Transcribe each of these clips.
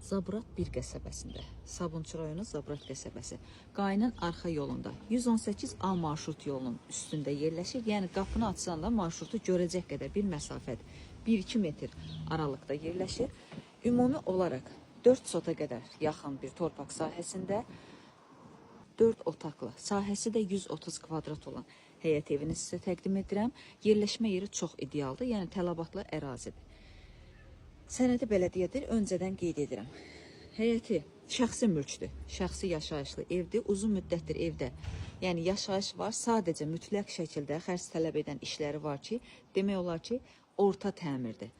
Zabrat 1 qəsəbəsində, Sabunçu rayonu Zabrat qəsəbəsi, Qayının arxa yolunda 118A marşrut yolunun üstündə yerləşir. Yəni qapını açsanda marşrutu görəcək qədər bir məsafədir. 1-2 metr aralıqda yerləşir. Ümumi olaraq 4 sota qədər yaxın bir torpaq sahəsində 4 otaqlı, sahəsi də 130 kvadrat olan həyət evini sizə təqdim edirəm. Yerləşmə yeri çox idealdır, yəni tələbatlı ərazidir. Sənədi belədiyədir, öncədən qeyd edirəm. Həyəti şəxsi mülkdür, şəxsi yaşayışlı evdir, uzun müddətdir evdə. Yəni yaşayış var, sadəcə mütləq şəkildə xərc tələb edən işləri var ki, demək olar ki, orta təmirdir.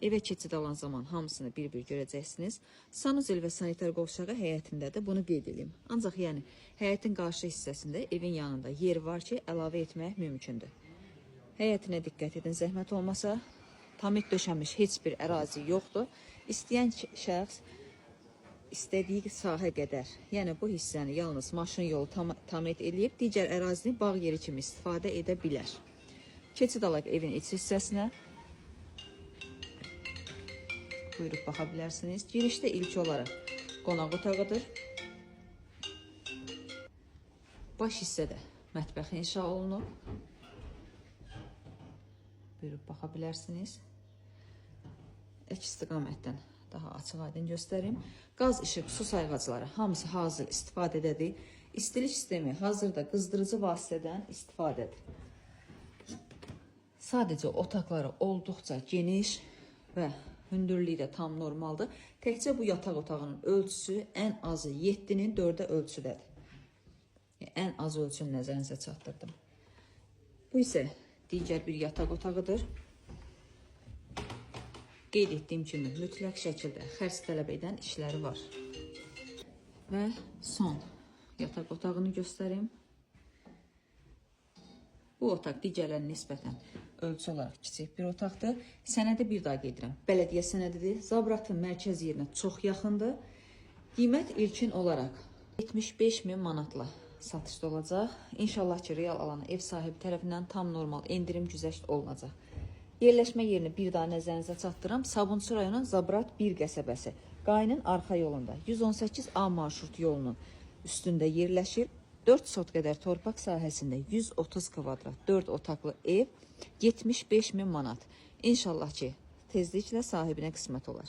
Evə keçid alan zaman hamısını bir-bir görəcəksiniz. Sanuzel və sanitar qovşağı həyətində də bunu qeyd edeyim. Ancaq yəni həyətin qarşı hissəsində evin yanında yer var ki, əlavə etmək mümkündür. Həyətinə diqqət edin, zəhmət olmasa. Tamit döşənmiş heç bir ərazi yoxdur. İstəyən şəxs istədiyi sahə qədər, yəni bu hissəni yalnız maşın yolu tamit edib, digər ərazini bağ yeri kimi istifadə edə bilər. Keçid alaq evin iç hissəsinə. Buyurub baxa bilərsiniz. Girişdə ilk olaraq qonaq otağıdır. Baş hissədə mətbəx inşa olunub. Buyurub baxa bilərsiniz. Əks istiqamətdən daha açıq aydın göstərim. Qaz, işıq, su sayğacları hamısı hazır istifadədədir. İstilik sistemi hazırda qızdırıcı vasitədən istifadədir. Sadəcə otaqları olduqca geniş və hündürlüyü də tam normaldır. Təkcə bu yataq otağının ölçüsü ən azı 7-nin 4-ə ölçüdədir. Ən az ölçünü nəzərinizə çatdırdım. Bu isə digər bir yataq otağıdır. Qeyd etdiyim kimi mütləq şəkildə xərc tələb edən işləri var. Və son yataq otağını göstərim. Bu otaq digərlərinə nisbətən ölçü olaraq kiçik bir otaqdır. Sənədi bir daha qeyd edirəm. Bələdiyyə sənədidir. Zabratın mərkəz yerinə çox yaxındır. Qiymət ilkin olaraq 75.000 manatla satışda olacaq. İnşallah ki, real alan ev sahibi tərəfindən tam normal endirim güzəşt olunacaq. Yerləşmə yerini bir daha nəzərinizə çatdırıram. Sabunçu rayonun Zabrat 1 qəsəbəsi, Qayının arxa yolunda 118A marşrut yolunun üstündə yerləşir. 4 sot qədər torpaq sahəsində 130 kvadrat 4 otaqlı ev 75.000 manat. İnşallah ki, tezliklə sahibinə qismət olar.